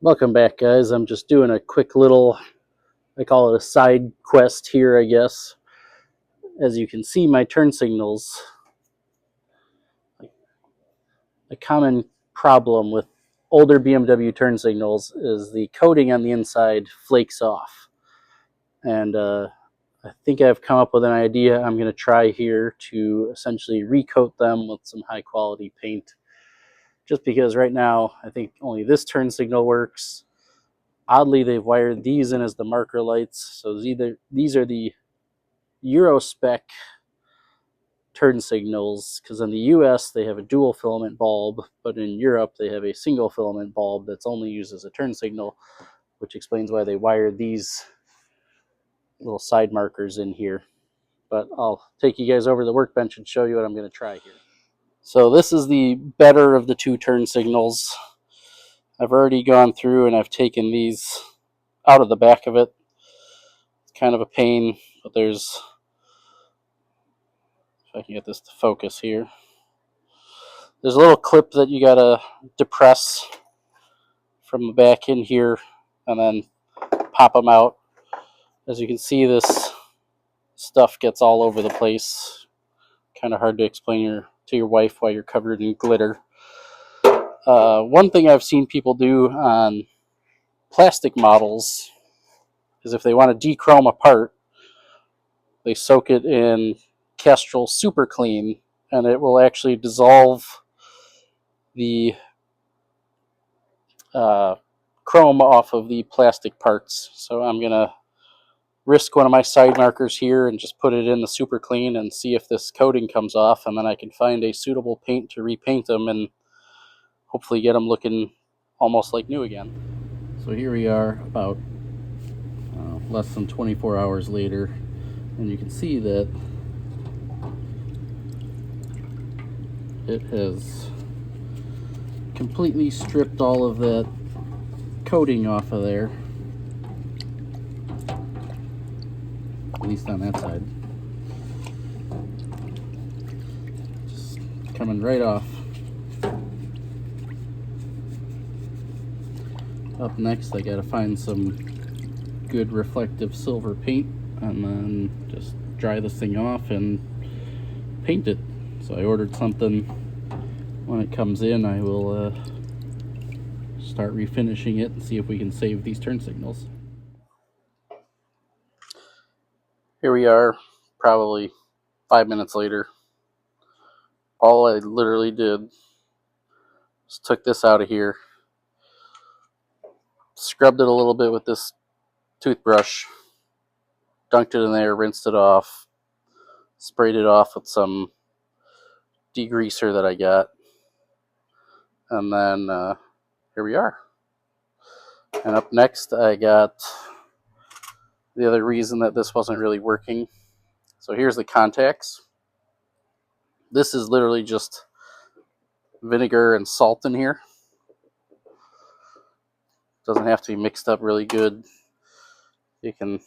Welcome back, guys. I'm just doing a quick little, I call it a side quest here, I guess. As you can see, my turn signals, a common problem with older BMW turn signals is the coating on the inside flakes off. And I think I've come up with an idea I'm going to try here to essentially recoat them with some high quality paint. Just because right now, I think only this turn signal works. Oddly, they've wired these in as the marker lights, so these are the Euro spec turn signals, because in the US they have a dual filament bulb, but in Europe they have a single filament bulb that's only used as a turn signal, which explains why they wired these little side markers in here. But I'll take you guys over to the workbench and show you what I'm going to try here. So this is the better of the two turn signals. I've already gone through and I've taken these out of the back of it. It's kind of a pain, but there's, if I can get this to focus here, there's a little clip that you gotta depress from the back in here and then pop them out. As you can see, this stuff gets all over the place. Kind of hard to explain to your wife why you're covered in glitter. One thing I've seen people do on plastic models is if they want to dechrome a part, they soak it in Castrol Super Clean, and it will actually dissolve the chrome off of the plastic parts. So I'm going to risk one of my side markers here and just put it in the Super Clean and see if this coating comes off, and then I can find a suitable paint to repaint them and hopefully get them looking almost like new again. So here we are about less than 24 hours later, and you can see that it has completely stripped all of that coating off of there, at least on that side. Just coming right off. Up next, I gotta find some good reflective silver paint and then just dry this thing off and paint it. So I ordered something. When it comes in, I will start refinishing it and see if we can save these turn signals. Here we are, probably 5 minutes later. All I literally did was took this out of here, scrubbed it a little bit with this toothbrush, dunked it in there, rinsed it off, sprayed it off with some degreaser that I got, and then here we are. And up next, I got the other reason that this wasn't really working. So here's the contacts. This is literally just vinegar and salt in here. Doesn't have to be mixed up really good. You can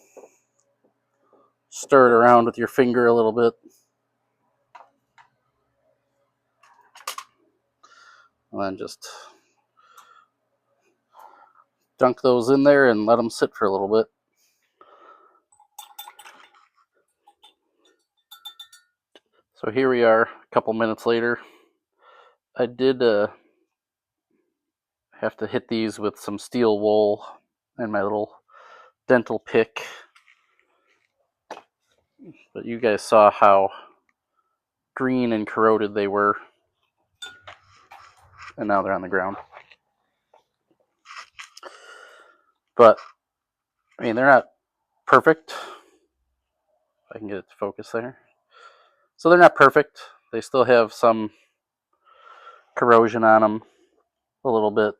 stir it around with your finger a little bit. And then just dunk those in there and let them sit for a little bit. So here we are, a couple minutes later. I did have to hit these with some steel wool and my little dental pick. But you guys saw how green and corroded they were. And now they're on the ground. But, I mean, they're not perfect. If I can get it to focus there. So they're not perfect. They still have some corrosion on them, a little bit.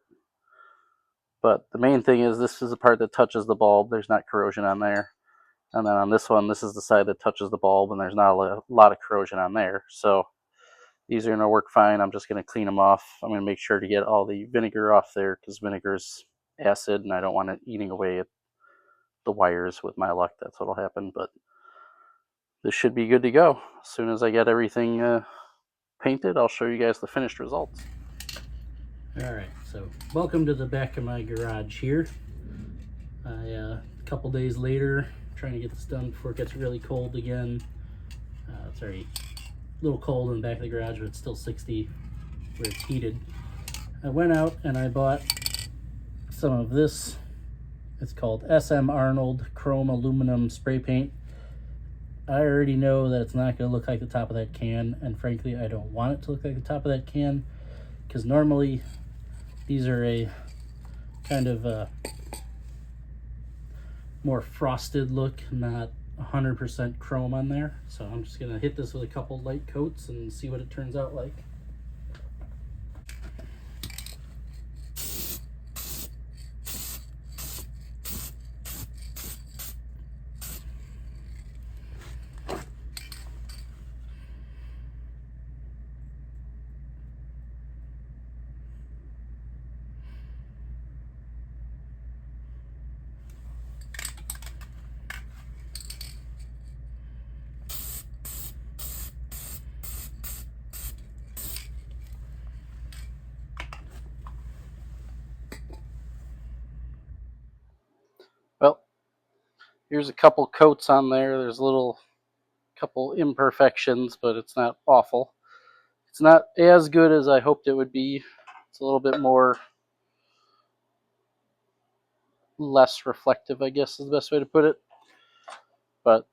But the main thing is this is the part that touches the bulb. There's not corrosion on there. And then on this one, this is the side that touches the bulb, and there's not a lot of corrosion on there. So these are going to work fine. I'm just going to clean them off. I'm going to make sure to get all the vinegar off there because vinegar's acid, and I don't want it eating away at the wires. With my luck, that's what'll happen. But this should be good to go. As soon as I get everything painted, I'll show you guys the finished results. Alright, So welcome to the back of my garage here. A couple days later, trying to get this done before it gets really cold again. It's already a little cold in the back of the garage, but it's still 60 where it's heated. I went out and I bought some of this. It's called SM Arnold Chrome Aluminum Spray Paint. I already know that it's not going to look like the top of that can, and frankly I don't want it to look like the top of that can, because normally these are a kind of a more frosted look, not 100% chrome on there. So I'm just going to hit this with a couple light coats and see what it turns out like. Well, here's a couple coats on there. There's a little couple imperfections, but it's not awful. It's not as good as I hoped it would be. It's a little bit more less reflective, I guess is the best way to put it. But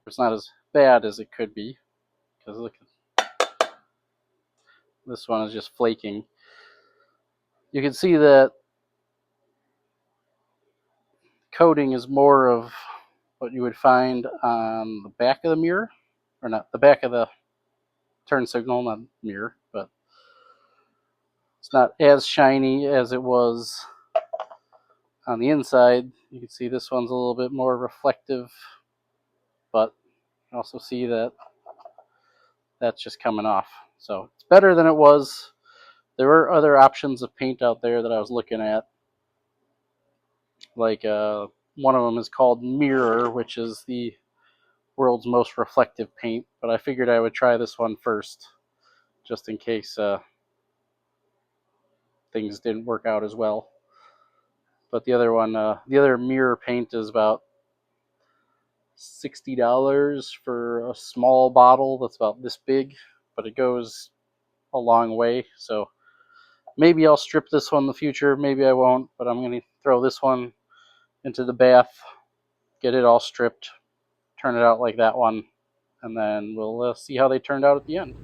it's not as bad as it could be, because look, this one is just flaking. You can see that coating is more of what you would find on the back of the mirror, or not the back of the turn signal, not mirror, but it's not as shiny as it was on the inside. You can see this one's a little bit more reflective, but you can also see that that's just coming off. So it's better than it was. There were other options of paint out there that I was looking at, like one of them is called Mirror, which is the world's most reflective paint, but I figured I would try this one first, just in case things didn't work out as well. But the other one, the other Mirror paint is about $60 for a small bottle that's about this big, but it goes a long way. So maybe I'll strip this one in the future, maybe I won't, but I'm going to throw this one into the bath, get it all stripped, turn it out like that one, and then we'll see how they turned out at the end.